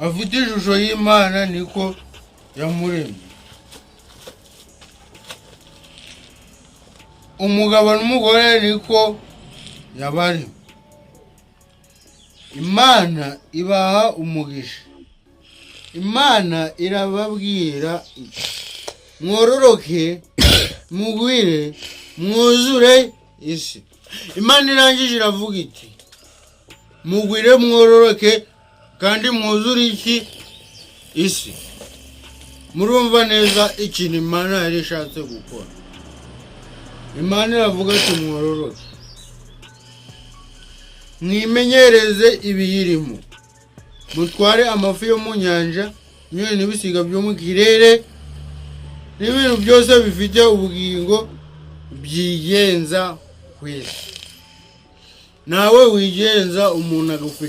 afite ishusho y'Imana niko yamuremye. Umugabo n'umugore niko yabaremye. Imana ibaha umugisha. Imana irababwira iti mwororoke mugwire mwuzure isi. Imana irangije iravuga iti mugwire mwororoke kandi mwuzure iki isi. Murumva neza ikintu Imana yari ishatse gukora. Imana iravuga ati mwororoke mwimenyereze ibiyirimo, mutware amafi yo mu nyanja nyine n'ibisiga byo mu kirere n'ibintu byose bifite ubugingo byigenza kwese. Nawe wigenza umuntu agufite